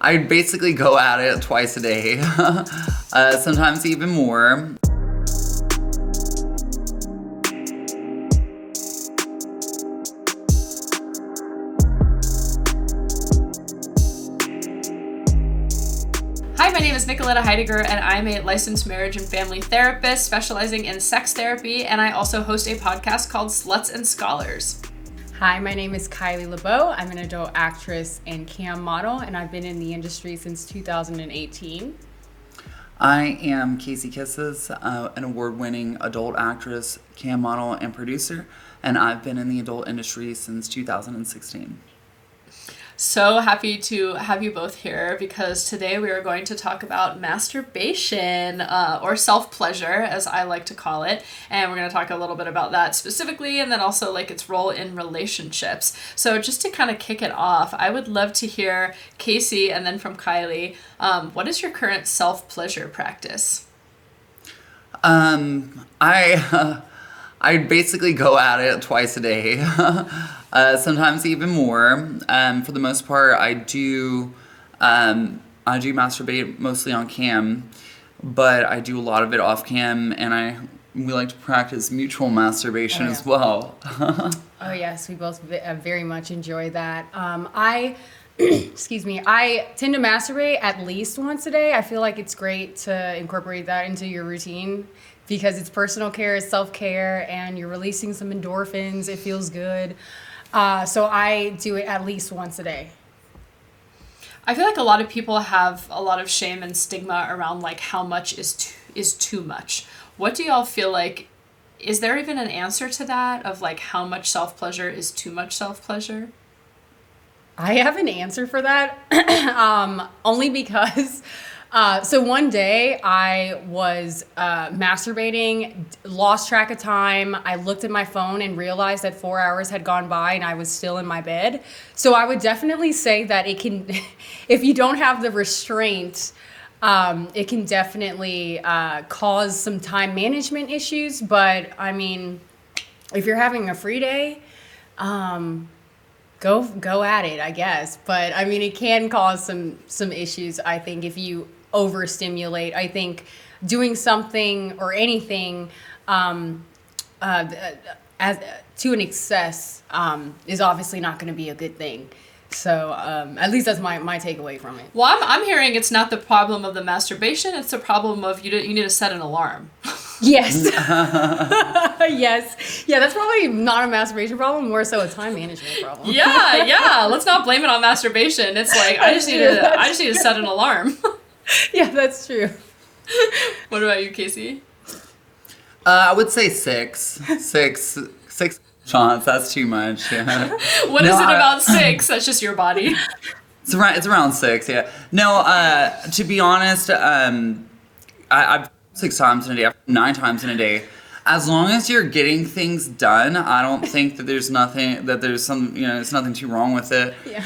I basically go at it twice a day, sometimes even more. Hi, my name is Nicoletta Heidegger, and I'm a licensed marriage and family therapist specializing in sex therapy, and I also host a podcast called Sluts and Scholars. Hi, my name is Kylie LeBeau. I'm an adult actress and cam model, and I've been in the industry since 2018. I am Kisses, an award-winning adult actress, cam model, and producer, and I've been in the adult industry since 2016. So happy to have you both here because today we are going to talk about masturbation or self-pleasure, as I like to call it. And we're going to talk a little bit about that specifically and then also like its role in relationships. So just to kind of kick it off, I would love to hear Casey and then from Kylie, what is your current self-pleasure practice? I basically go at it twice a day, sometimes even more. For the most part, I do masturbate mostly on cam, but I do a lot of it off cam, and we like to practice mutual masturbation as well. Oh yes, we both very much enjoy that. Excuse me, I tend to masturbate at least once a day. I feel like it's great to incorporate that into your routine because it's personal care, it's self-care, and you're releasing some endorphins. It feels good. So I do it at least once a day. I feel like a lot of people have a lot of shame and stigma around like how much is too much. What do y'all feel like? Is there even an answer to that of like how much self-pleasure is too much self-pleasure? I have an answer for that, only because, so one day I was masturbating, lost track of time. I looked at my phone and realized that 4 hours had gone by and I was still in my bed. So I would definitely say that it can, if you don't have the restraint, it can definitely cause some time management issues. But I mean, if you're having a free day, Go at it, I guess. But I mean, it can cause some issues, I think, if you overstimulate. I think doing something or anything as to an excess is obviously not going to be a good thing. So at least that's my takeaway from it. Well, I'm hearing it's not the problem of the masturbation; it's the problem of you need to set an alarm. Yes. Yes. Yeah, that's probably not a masturbation problem, more so a time management problem. Yeah. Let's not blame it on masturbation. It's like I just need to set an alarm. Yeah, that's true. What about you, Casey? I would say six shots. That's too much. Yeah. What is it about 6? That's just your body. It's around 6. Yeah. No. To be honest, I've 6 times in a day. I've 9 times in a day. As long as you're getting things done, I don't think that there's nothing too wrong with it. Yeah.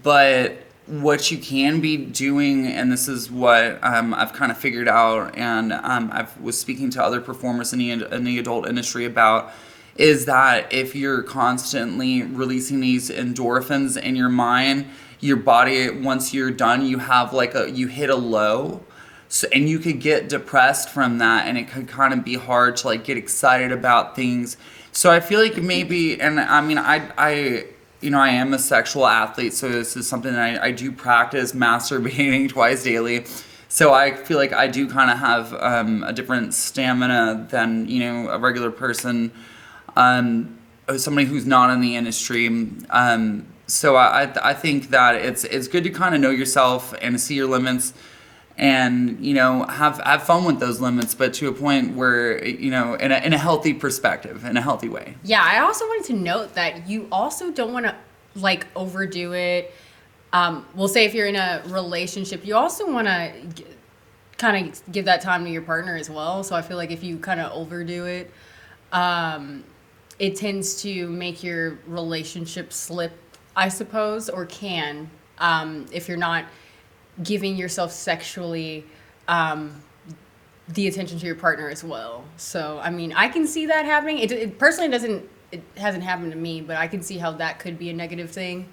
But what you can be doing, and this is what I've kind of figured out, and I was speaking to other performers in the adult industry about, is that if you're constantly releasing these endorphins in your mind, your body, once you're done, you hit a low. So, and you could get depressed from that, and it could kind of be hard to like get excited about things. So I feel like maybe, and I mean, I am a sexual athlete, so this is something that I do practice masturbating twice daily. So I feel like I do kind of have a different stamina than a regular person, somebody who's not in the industry. So I think that it's good to kind of know yourself and to see your limits. And have fun with those limits, but to a point where in a healthy perspective, in a healthy way. Yeah, I also wanted to note that you also don't want to like overdo it. We'll say if you're in a relationship, you also want to kind of give that time to your partner as well. So I feel like if you kind of overdo it, it tends to make your relationship slip, I suppose, or can if you're not giving yourself sexually the attention to your partner as well. So, I mean, I can see that happening. It personally hasn't happened to me, but I can see how that could be a negative thing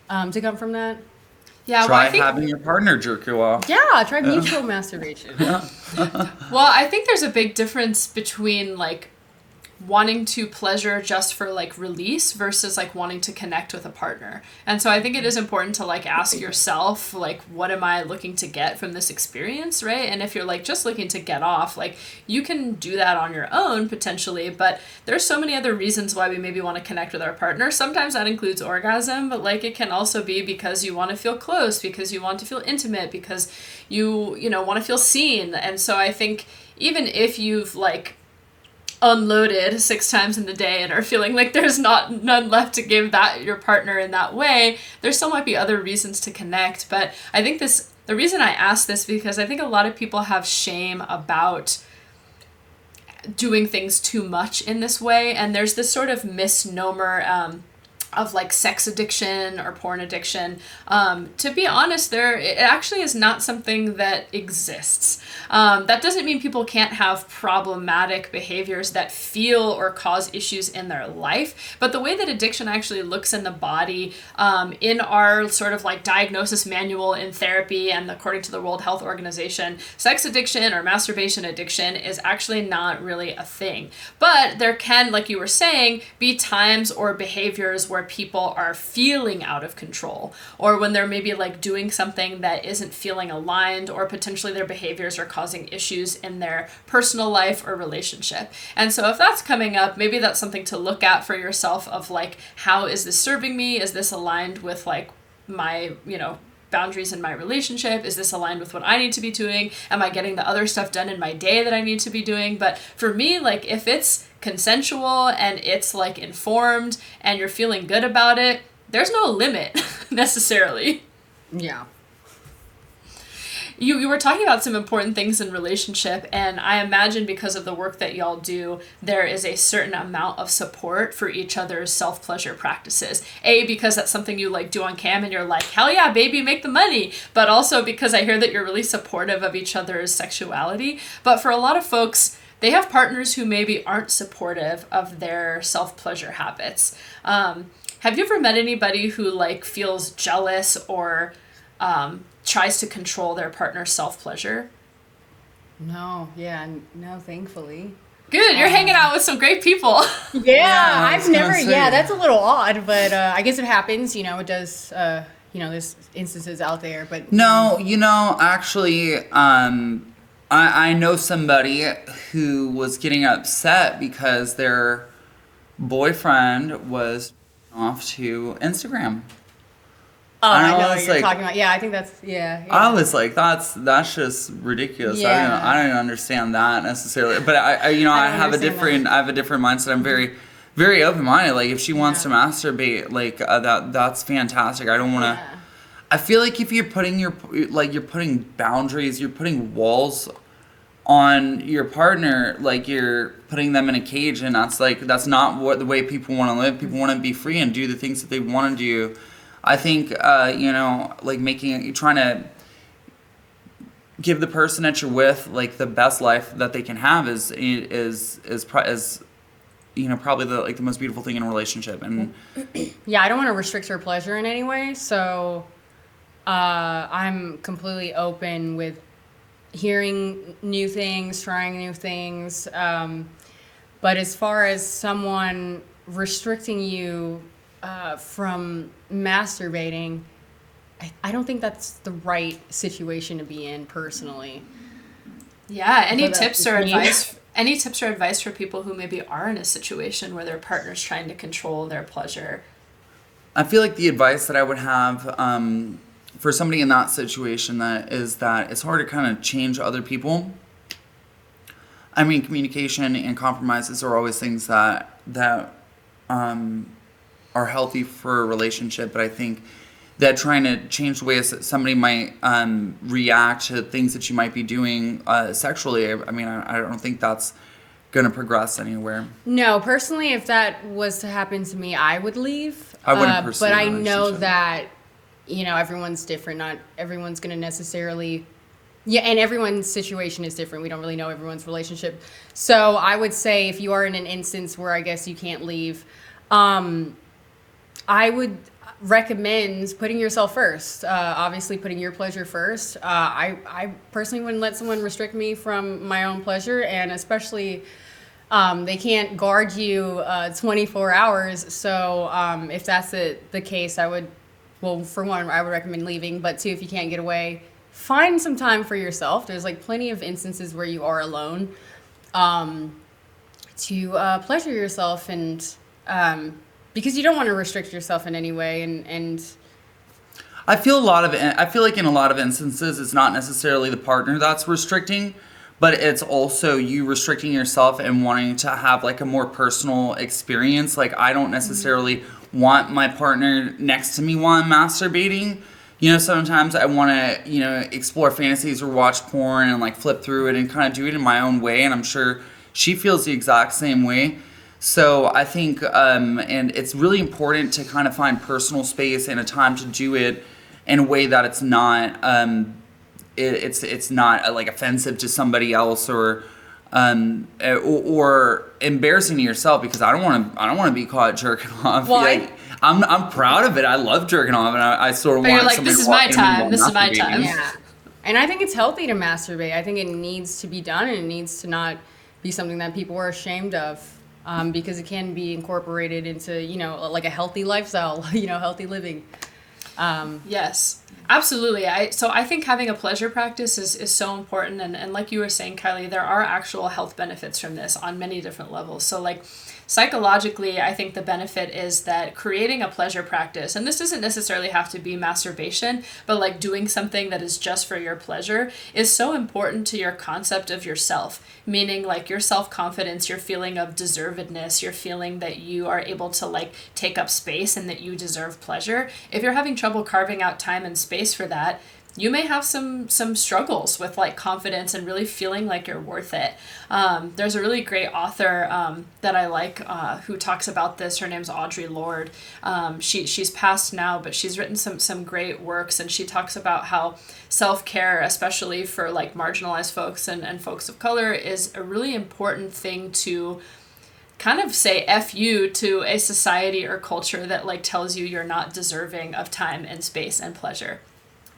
to come from that. Yeah, Try I think, having your partner jerk you off. Yeah, try mutual masturbation. I think there's a big difference between like wanting to pleasure just for like release versus like wanting to connect with a partner. And so I think it is important to like ask yourself, like, what am I looking to get from this experience, right? And if you're like just looking to get off, like you can do that on your own potentially, but there's so many other reasons why we maybe want to connect with our partner. Sometimes that includes orgasm, but like it can also be because you want to feel close, because you want to feel intimate, because you know, want to feel seen. And so I think even if you've like unloaded 6 times in the day and are feeling like there's none left to give that your partner in that way, there still might be other reasons to connect. But I think the reason I ask this, because I think a lot of people have shame about doing things too much in this way, and there's this sort of misnomer of like sex addiction or porn addiction. To be honest, it actually is not something that exists. That doesn't mean people can't have problematic behaviors that feel or cause issues in their life, but the way that addiction actually looks in the body, in our sort of like diagnosis manual in therapy and according to the World Health Organization, sex addiction or masturbation addiction is actually not really a thing. But there can, like you were saying, be times or behaviors where people are feeling out of control, or when they're maybe like doing something that isn't feeling aligned, or potentially their behaviors are causing issues in their personal life or relationship. And so if that's coming up, maybe that's something to look at for yourself of like, how is this serving me? Is this aligned with like my, you know, boundaries in my relationship? Is this aligned with what I need to be doing? Am I getting the other stuff done in my day that I need to be doing? But for me, like if it's consensual and it's like informed and you're feeling good about it, there's no limit necessarily. Yeah. You were talking about some important things in relationship, and I imagine because of the work that y'all do, there is a certain amount of support for each other's self-pleasure practices. A, because that's something you like do on cam and you're like, hell yeah, baby, make the money. But also because I hear that you're really supportive of each other's sexuality. But for a lot of folks, they have partners who maybe aren't supportive of their self-pleasure habits. Have you ever met anybody who like feels jealous or tries to control their partner's self-pleasure? No, thankfully. Good, you're hanging out with some great people. Yeah, I've never, say. that's a little odd, but I guess it happens, you know, it does, you know, there's instances out there, but. No, you know, actually, I know somebody who was getting upset because their boyfriend was off to Instagram. Oh, I know I what was you're like- talking about. Yeah, I think that's, yeah. I was like, that's just ridiculous. Yeah. I don't understand that necessarily. But I you know, I I don't have a understand different, that. I have a different mindset. I'm very, very open minded. Like if she wants to Yeah. masturbate, like that's fantastic. I don't want to. Yeah. I feel like if you're putting you're putting boundaries, you're putting walls on your partner, like you're putting them in a cage, and that's not what the way people want to live. People want to be free and do the things that they want to do. I think you know, like trying to give the person that you're with like the best life that they can have is you know, probably the most beautiful thing in a relationship. And Yeah, I don't want to restrict her pleasure in any way, so I'm completely open with hearing new things, trying new things. But as far as someone restricting you from masturbating, I don't think that's the right situation to be in personally. Yeah, any So tips that's or me. advice? Any tips or advice for people who maybe are in a situation where their partner's trying to control their pleasure? I feel like the advice that I would have for somebody in that situation that it's hard to kind of change other people. I mean, communication and compromises are always things that are healthy for a relationship, but I think that trying to change the way that somebody might react to things that you might be doing sexually, I mean, I don't think that's going to progress anywhere. No, personally, if that was to happen to me, I would leave. I wouldn't pursue But a I know relationship. that, you know, everyone's different. Not everyone's going to necessarily... Yeah, and everyone's situation is different. We don't really know everyone's relationship. So I would say if you are in an instance where I guess you can't leave, I would recommend putting yourself first. Obviously, putting your pleasure first. I personally wouldn't let someone restrict me from my own pleasure, and especially they can't guard you 24 hours. So if that's the case, I would, well, for one, I would recommend leaving. But two, if you can't get away, find some time for yourself. There's like plenty of instances where you are alone to pleasure yourself, and because you don't want to restrict yourself in any way. And I feel like in a lot of instances, it's not necessarily the partner that's restricting, but it's also you restricting yourself and wanting to have like a more personal experience. Like, I don't necessarily want my partner next to me while I'm masturbating. You know, sometimes I want to, you know, explore fantasies or watch porn and like flip through it and kind of do it in my own way. And I'm sure she feels the exact same way. So I think, and it's really important to kind of find personal space and a time to do it in a way that it's not, it's not like offensive to somebody else or embarrassing to yourself, because I don't want to be caught jerking off. Well, like, I'm proud of it. I love jerking off, and I sort of But want you're like, somebody this to is walk my in time. while This is my masturbating. time. yeah, and I think it's healthy to masturbate. I think it needs to be done, and it needs to not be something that people are ashamed of, because it can be incorporated into, you know, like a healthy lifestyle, you know, healthy living. Yes, absolutely. So I think having a pleasure practice is so important. And like you were saying, Kylie, there are actual health benefits from this on many different levels. So like psychologically, I think the benefit is that creating a pleasure practice, and this doesn't necessarily have to be masturbation, but like doing something that is just for your pleasure, is so important to your concept of yourself, meaning like your self-confidence, your feeling of deservedness, your feeling that you are able to like take up space and that you deserve pleasure. If you're having trouble carving out time and space for that, you may have some struggles with like confidence and really feeling like you're worth it. There's a really great author that I like who talks about this. Her name's Audre Lorde. She's passed now, but she's written some great works, and she talks about how self-care, especially for like marginalized folks and folks of color, is a really important thing to kind of say F you to a society or culture that like tells you you're not deserving of time and space and pleasure.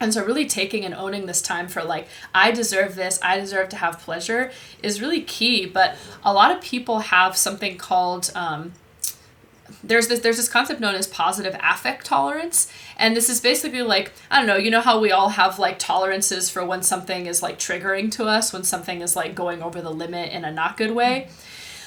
And so really taking and owning this time for like, I deserve this, I deserve to have pleasure, is really key. But a lot of people have something called, there's this concept known as positive affect tolerance. And this is basically like, I don't know, you know how we all have like tolerances for when something is like triggering to us, when something is like going over the limit in a not good way.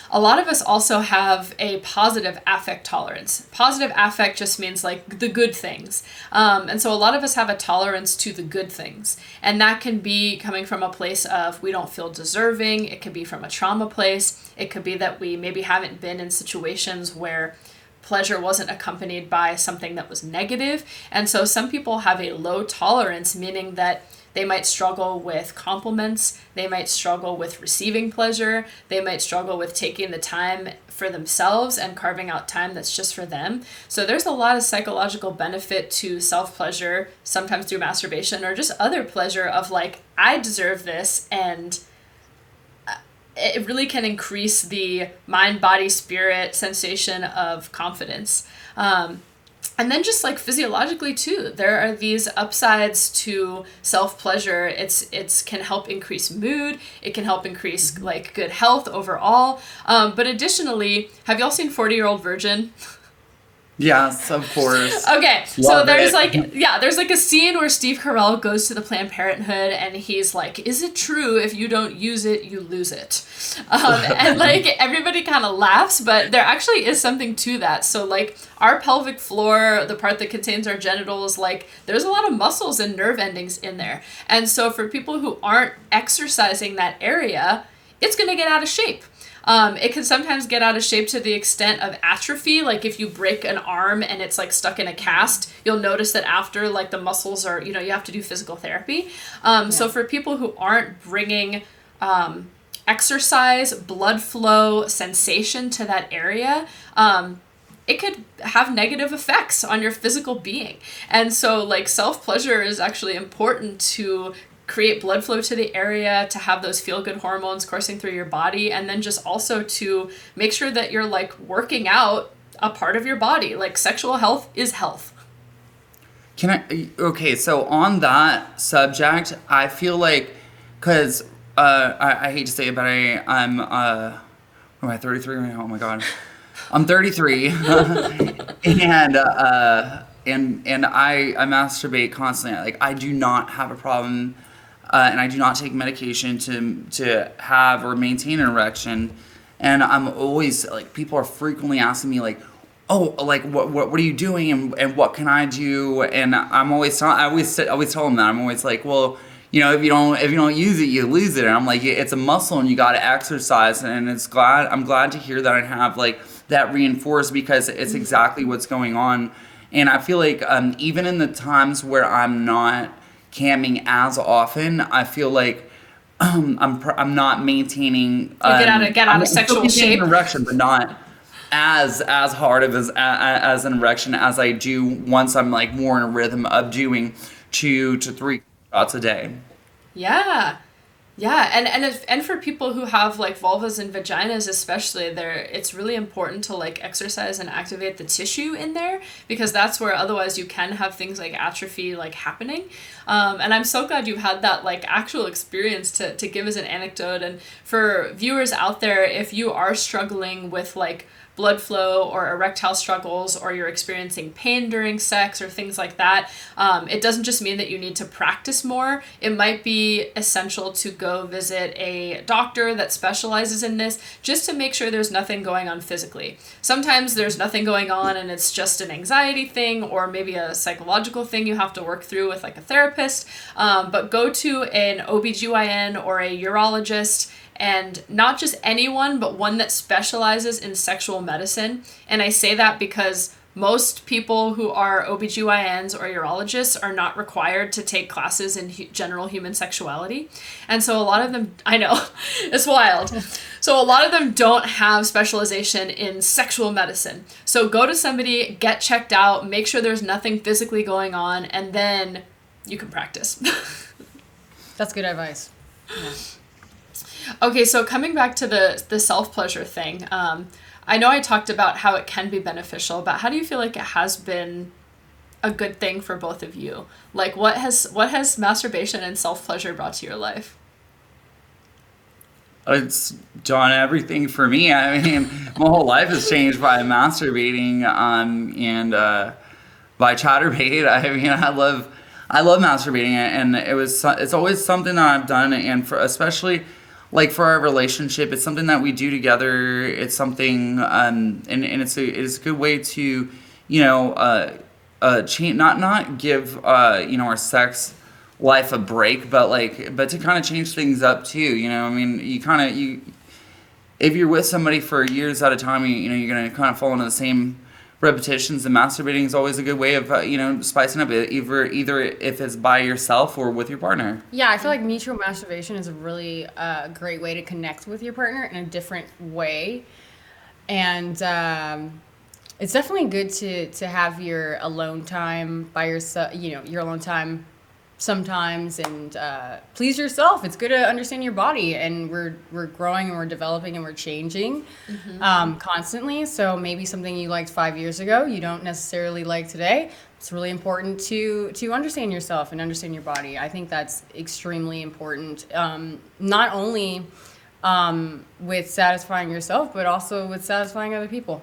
A lot of us also have a positive affect tolerance. Positive affect just means like the good things. And so a lot of us have a tolerance to the good things. And that can be coming from a place of we don't feel deserving. It could be from a trauma place. It could be that we maybe haven't been in situations where pleasure wasn't accompanied by something that was negative. And so some people have a low tolerance, meaning that they might struggle with compliments, they might struggle with receiving pleasure, they might struggle with taking the time for themselves and carving out time that's just for them. So there's a lot of psychological benefit to self-pleasure, sometimes through masturbation or just other pleasure of like, I deserve this, and it really can increase the mind, body, spirit sensation of confidence. And then just like physiologically too, there are these upsides to self-pleasure. It's can help increase mood. It can help increase like good health overall. But additionally, have y'all seen 40-Year-Old Virgin? Yes, of course. Okay, so Love there's it. there's like a scene where Steve Carell goes to the Planned Parenthood and he's like, is it true if you don't use it, you lose it? And like everybody kind of laughs, but there actually is something to that. So like our pelvic floor, the part that contains our genitals, like there's a lot of muscles and nerve endings in there. And so for people who aren't exercising that area, it's going to get out of shape. It can sometimes get out of shape to the extent of atrophy. Like if you break an arm and it's like stuck in a cast, you'll notice that after like the muscles are, you have to do physical therapy. So for people who aren't bringing exercise, blood flow, sensation to that area, it could have negative effects on your physical being. And so like self-pleasure is actually important to create blood flow to the area, to have those feel-good hormones coursing through your body, and then just also to make sure that you're like working out a part of your body. Like sexual health is health. Okay, so on that subject, I feel like, because I hate to say it, but I'm, am I 33 right now? Oh my God. I'm 33, and I masturbate constantly. Like, I do not have a problem, and I do not take medication to have or maintain an erection. And I'm always like, people are frequently asking me like, oh, like what are you doing, and what can I do? And I'm always I always tell them that. I'm always like, well, if you don't use it, you lose it. And I'm like, it's a muscle, and you got to exercise. And I'm glad to hear that I have like that reinforced, because it's exactly what's going on. And I feel like even in the times where I'm not camming as often, I feel like I'm not maintaining. Get out of sexual shape. An erection, but not as hard of as an erection as I do once I'm like more in a rhythm of doing 2 to 3 shots a day. Yeah. And for people who have like vulvas and vaginas especially, it's really important to like exercise and activate the tissue in there, because that's where otherwise you can have things like atrophy like happening. And I'm so glad you've had that like actual experience to give as an anecdote. And for viewers out there, if you are struggling with like blood flow or erectile struggles, or you're experiencing pain during sex or things like that, it doesn't just mean that you need to practice more. It might be essential to go visit a doctor that specializes in this, just to make sure there's nothing going on physically. Sometimes there's nothing going on and it's just an anxiety thing, or maybe a psychological thing you have to work through with like a therapist. But go to an OBGYN or a urologist, and not just anyone, but one that specializes in sexual medicine. And I say that because most people who are OBGYNs or urologists are not required to take classes in general human sexuality. And so a lot of them, I know, it's wild. So a lot of them don't have specialization in sexual medicine. So go to somebody, get checked out, make sure there's nothing physically going on, and then you can practice. That's good advice. Yeah. Okay, so coming back to the self-pleasure thing, I know I talked about how it can be beneficial, but how do you feel like it has been a good thing for both of you? Like, what has masturbation and self-pleasure brought to your life? It's done everything for me. I mean, my whole life has changed by masturbating, and by chatterbait. I mean, I love masturbating, and it's always something that I've done, and especially like for our relationship, it's something that we do together. It's something, and it's a good way to, change, not give our sex life a break, but to kind of change things up too. I mean, if you're with somebody for years at a time, you're gonna kind of fall into the same repetitions, and masturbating is always a good way of spicing up it, either if it's by yourself or with your partner. Yeah, I feel like mutual masturbation is a really great way to connect with your partner in a different way, and it's definitely good to have your alone time by yourself. Your alone time sometimes, and please yourself. It's good to understand your body, and we're growing and we're developing and we're changing constantly. So maybe something you liked 5 years ago, you don't necessarily like today. It's really important to understand yourself and understand your body. I think that's extremely important, not only with satisfying yourself, but also with satisfying other people.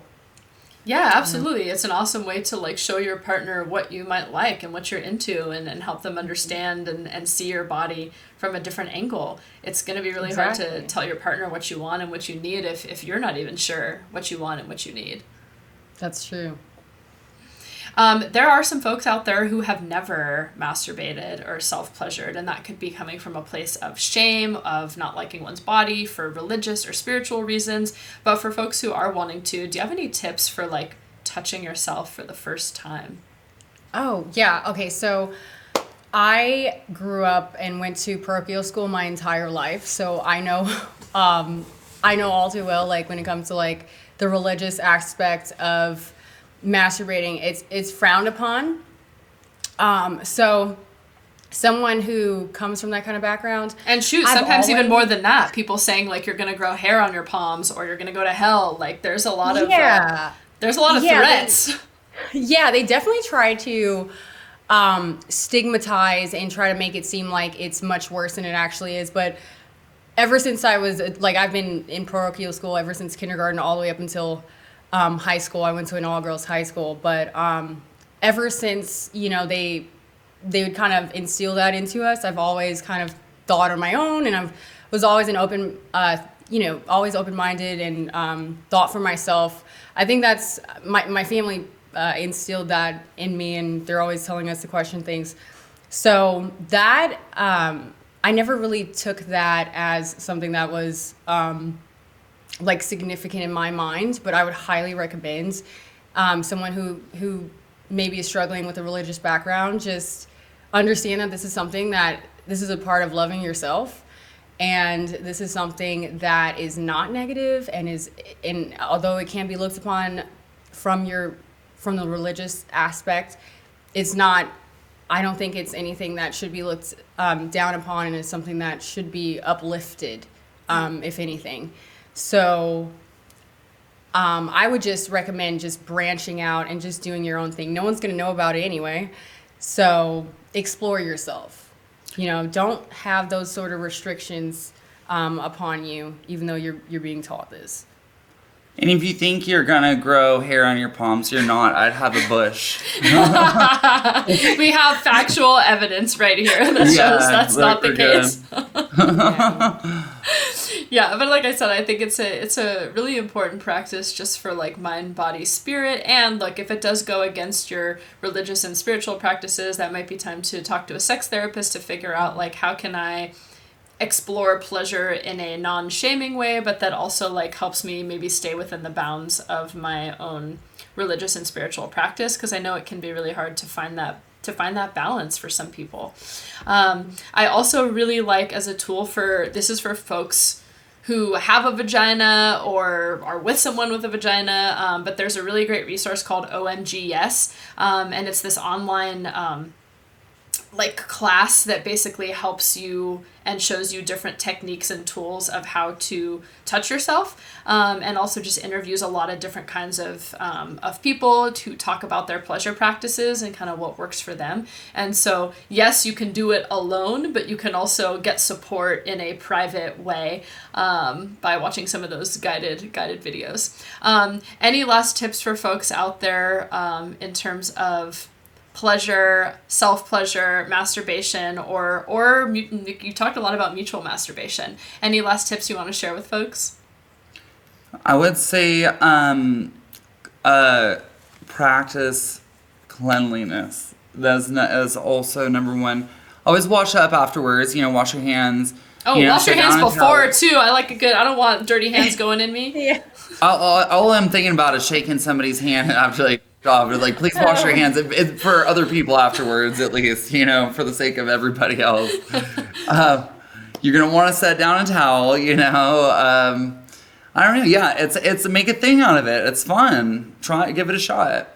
Yeah, absolutely. It's an awesome way to like show your partner what you might like and what you're into, and help them understand and see your body from a different angle. It's going to be really hard to tell your partner what you want and what you need if you're not even sure what you want and what you need. That's true. There are some folks out there who have never masturbated or self-pleasured, and that could be coming from a place of shame, of not liking one's body for religious or spiritual reasons. But for folks who are wanting to, do you have any tips for like touching yourself for the first time? Oh, yeah. Okay, so I grew up and went to parochial school my entire life, so I know all too well, like when it comes to like the religious aspect of masturbating, it's frowned upon. So someone who comes from that kind of background, and sometimes even more than that, people saying like you're gonna grow hair on your palms or you're gonna go to hell. Like there's a lot of threats. They definitely try to stigmatize and try to make it seem like it's much worse than it actually is. But ever since I was like, I've been in parochial school ever since kindergarten all the way up until high school. I went to an all-girls high school, but ever since, you know, they would kind of instill that into us, I've always kind of thought on my own, and I was always an open, always open-minded and thought for myself. I think that's my family instilled that in me, and they're always telling us to question things. So that I never really took that as something that was like significant in my mind, but I would highly recommend someone who maybe is struggling with a religious background, just understand that this is a part of loving yourself, and this is something that is not negative, and although it can be looked upon from the religious aspect, it's not. I don't think it's anything that should be looked down upon, and it's something that should be uplifted, if anything. So I would just recommend just branching out and just doing your own thing. No one's going to know about it anyway. So explore yourself. You know, don't have those sort of restrictions upon you, even though you're being taught this. And if you think you're gonna grow hair on your palms, you're not. I'd have a bush. We have factual evidence right here that shows that's not the case. Yeah, but like I said, I think it's a really important practice just for like mind, body, spirit, and like if it does go against your religious and spiritual practices, that might be time to talk to a sex therapist to figure out like how can I explore pleasure in a non-shaming way, but that also like helps me maybe stay within the bounds of my own religious and spiritual practice, because I know it can be really hard to find that balance for some people. I also really like as a tool this is for folks who have a vagina or are with someone with a vagina, but there's a really great resource called OMG Yes, and it's this online like class that basically helps you and shows you different techniques and tools of how to touch yourself, and also just interviews a lot of different kinds of people to talk about their pleasure practices and kind of what works for them. And so, yes, you can do it alone, but you can also get support in a private way by watching some of those guided videos. Any last tips for folks out there in terms of pleasure, self-pleasure, masturbation, or you talked a lot about mutual masturbation. Any last tips you want to share with folks? I would say practice cleanliness. That's also number one. Always wash up afterwards, wash your hands. Oh, wash your hands before, too. I like a good, I don't want dirty hands going in me. Yeah. All I'm thinking about is shaking somebody's hand after, like, please wash your hands for other people afterwards, at least, for the sake of everybody else. You're going to want to set down a towel, I don't know. Yeah, it's make a thing out of it. It's fun. Give it a shot.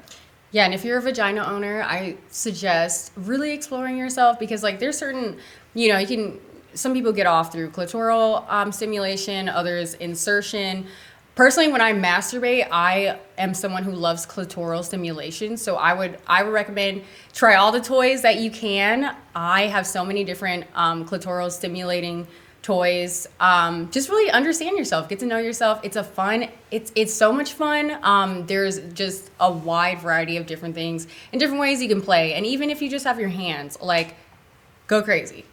Yeah, and if you're a vagina owner, I suggest really exploring yourself, because like there's certain, some people get off through clitoral stimulation, others insertion. Personally, when I masturbate, I am someone who loves clitoral stimulation. So I would recommend try all the toys that you can. I have so many different clitoral stimulating toys. Just really understand yourself, get to know yourself. It's so much fun. There's just a wide variety of different things and different ways you can play. And even if you just have your hands, like, go crazy.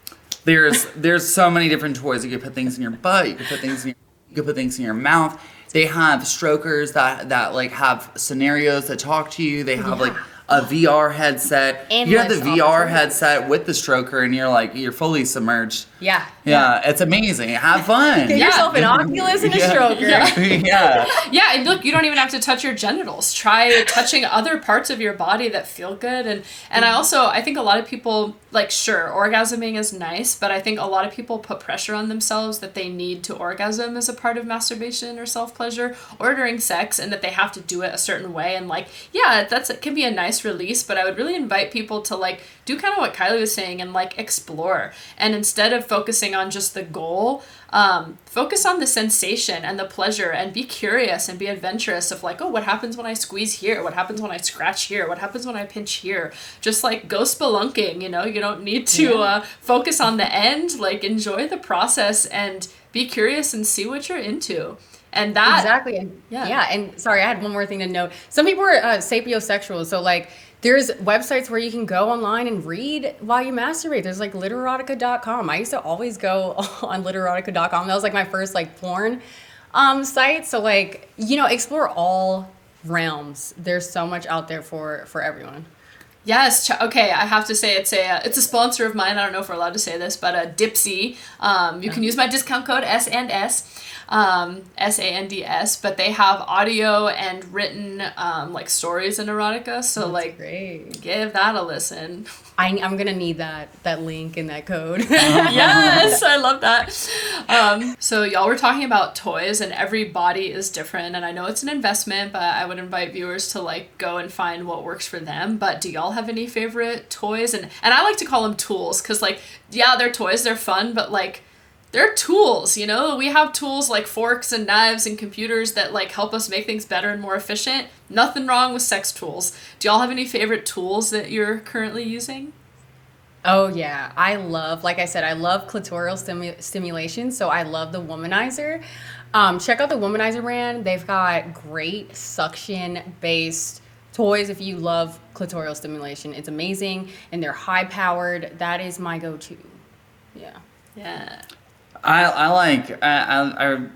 There's so many different toys. You can put things in your butt. You can put things in your mouth. They have strokers that like have scenarios that talk to you. They have like a VR headset. You have the VR headset with the stroker, and you're fully submerged. Yeah. Yeah, it's amazing. Have fun. Get yourself an Oculus and a stroker. Yeah, and look, you don't even have to touch your genitals. Try touching other parts of your body that feel good. And I think a lot of people, like, sure, orgasming is nice, but I think a lot of people put pressure on themselves that they need to orgasm as a part of masturbation or self-pleasure or during sex, and that they have to do it a certain way. And like, yeah, it can be a nice nice release, but I would really invite people to like do kind of what Kylie was saying and like explore. And instead of focusing on just the goal, focus on the sensation and the pleasure, and be curious and be adventurous of like, oh, what happens when I squeeze here? What happens when I scratch here? What happens when I pinch here? Just like go spelunking, you know, you don't need to focus on the end, like enjoy the process and be curious and see what you're into. And that exactly. And yeah. And sorry, I had one more thing to note. Some people are sapiosexual. So like there's websites where you can go online and read while you masturbate. There's like literotica.com. I used to always go on literotica.com. That was like my first like porn site. So like, you know, explore all realms. There's so much out there for everyone. Yes. Okay. I have to say it's a sponsor of mine. I don't know if we're allowed to say this, but Dipsy. You can use my discount code S&S. SANDS, but they have audio and written like stories in erotica, so that's like great. Give that a listen. I'm gonna need that link and that code. Yes, I love that. So y'all were talking about toys, and every body is different, and I know it's an investment, but I would invite viewers to like go and find what works for them. But do y'all have any favorite toys? And I like to call them tools, because like, yeah, they're toys, they're fun, but like they're tools, you know? We have tools like forks and knives and computers that like help us make things better and more efficient. Nothing wrong with sex tools. Do y'all have any favorite tools that you're currently using? Oh yeah, like I said, I love clitoral stimulation, so I love the Womanizer. Check out the Womanizer brand. They've got great suction-based toys if you love clitoral stimulation. It's amazing, and they're high-powered. That is my go-to. Yeah. Yeah. I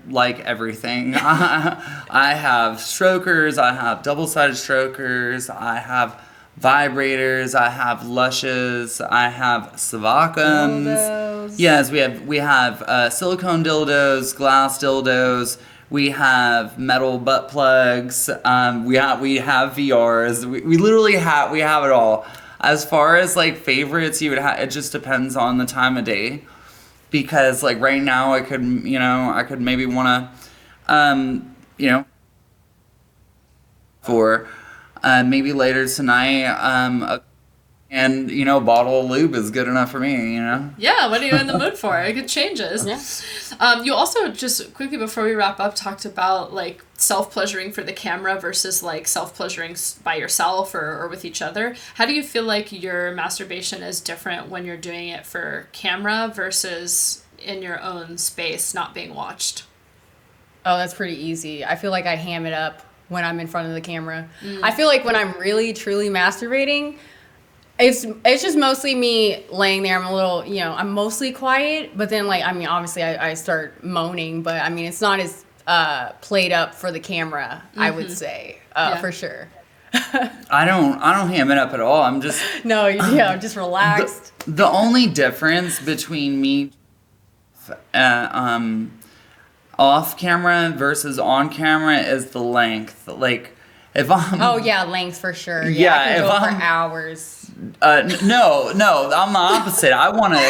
like everything. I have strokers, I have double-sided strokers, I have vibrators, I have lushes, I have savacums. Dildos. Yes, we have silicone dildos, glass dildos. We have metal butt plugs. We have VRs. We literally have it all. As far as like favorites, it just depends on the time of day. Because like right now I could maybe want to, for maybe later tonight, and a bottle of lube is good enough for me, Yeah, what are you in the mood for? It changes. Yeah. You also, just quickly before we wrap up, talked about like self-pleasuring for the camera versus like self-pleasuring by yourself or with each other. How do you feel like your masturbation is different when you're doing it for camera versus in your own space, not being watched? Oh, that's pretty easy. I feel like I ham it up when I'm in front of the camera. I feel like when I'm really, truly masturbating, it's just mostly me laying there. I'm a little, I'm mostly quiet, but then like, I mean, obviously I start moaning, but I mean, it's not as played up for the camera, I would say, for sure. I don't ham it up at all. I'm just no, just relaxed. The only difference between me off camera versus on camera is the length. Like if I'm length for sure. Yeah, I can go for hours. No, I'm the opposite. I wanna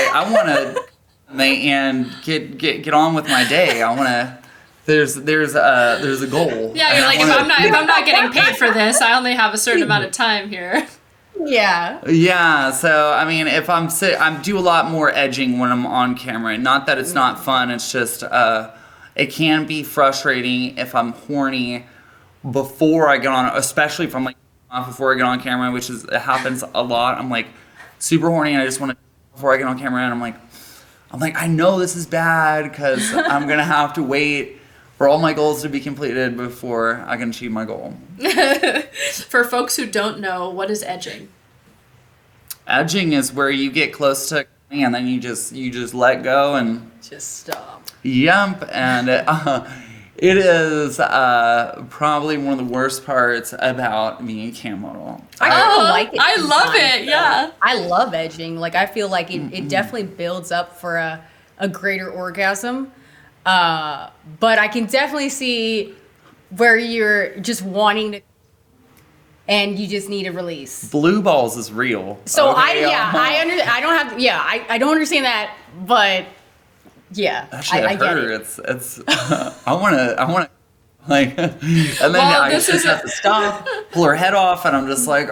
and get on with my day. I wanna. There's a goal. Yeah, you're like, if I'm not getting paid for this, I only have a certain amount of time here. Yeah. Yeah. So I mean, if I do a lot more edging when I'm on camera. Not that it's not fun. It's just it can be frustrating if I'm horny before I get on, especially if I'm like before I get on camera, it happens a lot. I'm like super horny and I just want to before I get on camera, and I'm like I know this is bad because I'm gonna have to wait for all my goals to be completed before I can achieve my goal. For folks who don't know, what is edging? Edging is where you get close to and then you just let go and just stop. Yep, and it is probably one of the worst parts about being a cam model. I like it. I love it. Yeah. I love edging. Like I feel like it definitely builds up for a greater orgasm. But I can definitely see where you're just wanting to, and you just need a release. Blue balls is real. So okay, I don't understand that, but yeah. Actually, I heard get it. it's I wanna Like, and then Well, I this just is have to stop, pull her head off, and I'm just like,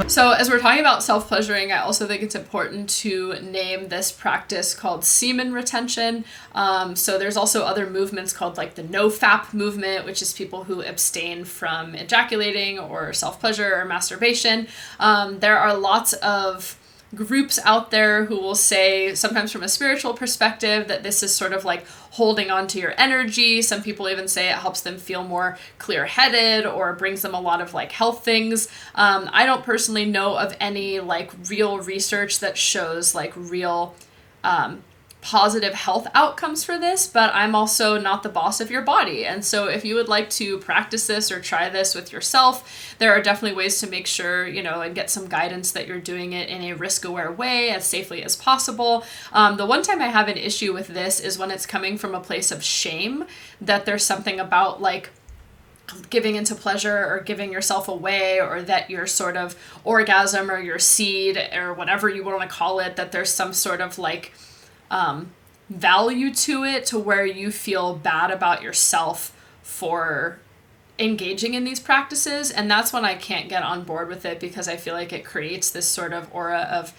So as we're talking about self-pleasuring, I also think it's important to name this practice called semen retention. So there's also other movements called like the no-fap movement, which is people who abstain from ejaculating or self-pleasure or masturbation. There are lots of groups out there who will say, sometimes from a spiritual perspective, that this is sort of like holding on to your energy. Some people even say it helps them feel more clear-headed or brings them a lot of like health things. I don't personally know of any like real research that shows like real positive health outcomes for this, but I'm also not the boss of your body. And so if you would like to practice this or try this with yourself, there are definitely ways to make sure, and get some guidance that you're doing it in a risk-aware way as safely as possible. The one time I have an issue with this is when it's coming from a place of shame, that there's something about like giving into pleasure or giving yourself away, or that your sort of orgasm or your seed or whatever you want to call it, that there's some sort of like value to it, to where you feel bad about yourself for engaging in these practices. And that's when I can't get on board with it, because I feel like it creates this sort of aura of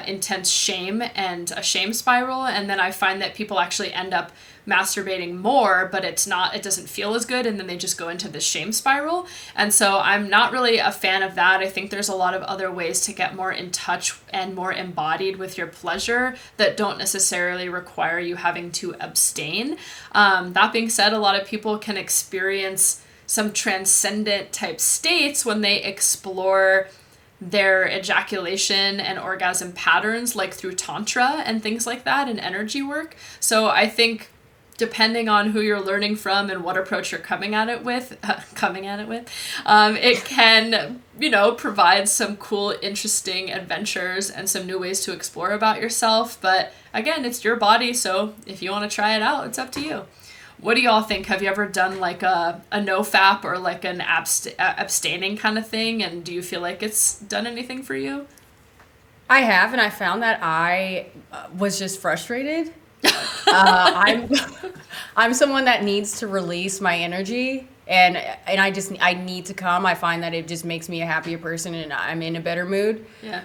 intense shame and a shame spiral. And then I find that people actually end up masturbating more, but it doesn't feel as good, and then they just go into this shame spiral. And so I'm not really a fan of that. I think there's a lot of other ways to get more in touch and more embodied with your pleasure that don't necessarily require you having to abstain. That being said, a lot of people can experience some transcendent type states when they explore their ejaculation and orgasm patterns, like through tantra and things like that, and energy work. So I think, depending on who you're learning from and what approach you're coming at it with, it can, provide some cool, interesting adventures and some new ways to explore about yourself. But again, it's your body, so if you want to try it out, it's up to you. What do y'all think? Have you ever done like a no-fap or like an abstaining kind of thing? And do you feel like it's done anything for you? I have, and I found that I was just frustrated. I'm someone that needs to release my energy, and I need to come. I find that it just makes me a happier person, and I'm in a better mood. Yeah.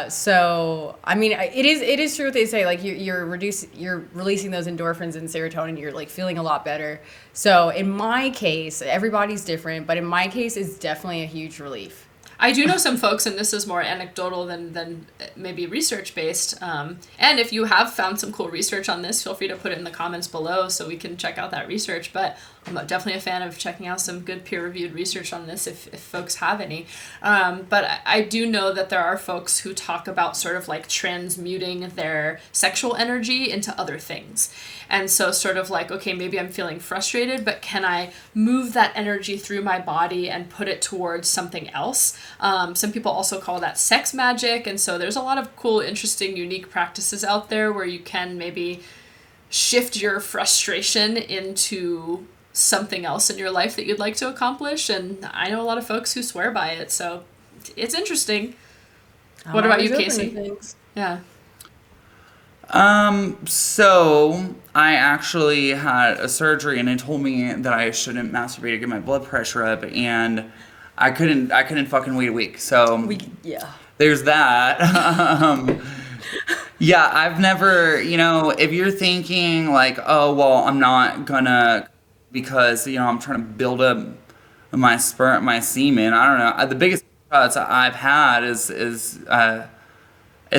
So I mean, it is true what they say. Like you're releasing those endorphins and serotonin. You're like feeling a lot better. So in my case, everybody's different, but in my case, it's definitely a huge relief. I do know some folks, and this is more anecdotal than maybe research-based. And if you have found some cool research on this, feel free to put it in the comments below so we can check out that research. But I'm definitely a fan of checking out some good peer-reviewed research on this if folks have any. But I do know that there are folks who talk about sort of like transmuting their sexual energy into other things. And so sort of like, okay, maybe I'm feeling frustrated, but can I move that energy through my body and put it towards something else? Some people also call that sex magic. And so there's a lot of cool, interesting, unique practices out there where you can maybe shift your frustration into something else in your life that you'd like to accomplish. And I know a lot of folks who swear by it. So it's interesting. What about you, Casey? Yeah. So I actually had a surgery, and they told me that I shouldn't masturbate to get my blood pressure up, and I couldn't fucking wait a week. So there's that. Yeah, I've never, if you're thinking like, oh, well, I'm not gonna, because, I'm trying to build up my semen. I don't know. The biggest cuts I've had is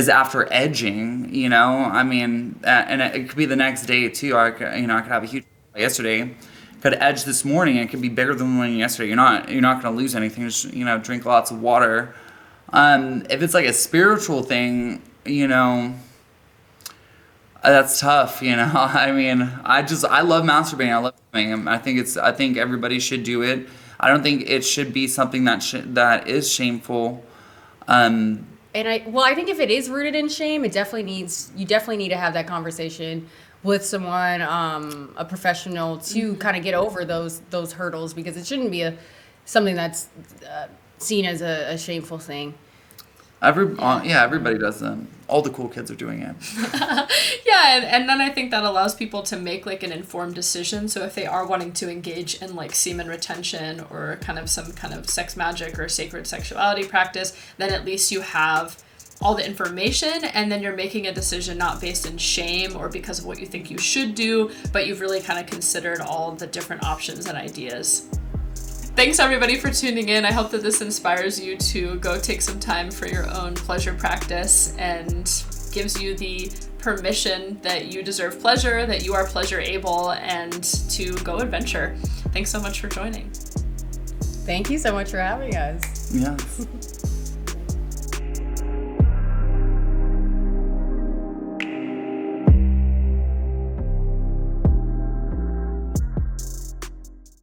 after edging, I mean, and it could be the next day too. I could have a huge yesterday, could edge this morning. It could be bigger than the one yesterday. You're not going to lose anything. Just, drink lots of water. If it's like a spiritual thing, that's tough. I mean, I love masturbating. I love doing it. I think everybody should do it. I don't think it should be something that is shameful. I think if it is rooted in shame, you definitely need to have that conversation with someone, a professional, to kind of get over those hurdles, because it shouldn't be something that's seen as a shameful thing. Everybody does them. All the cool kids are doing it. Yeah, and then I think that allows people to make like an informed decision. So if they are wanting to engage in like semen retention or kind of some kind of sex magic or sacred sexuality practice, then at least you have all the information, and then you're making a decision not based in shame or because of what you think you should do, but you've really kind of considered all the different options and ideas. Thanks everybody for tuning in. I hope that this inspires you to go take some time for your own pleasure practice and gives you the permission that you deserve pleasure, that you are pleasure able, and to go adventure. Thanks so much for joining. Thank you so much for having us. Yes.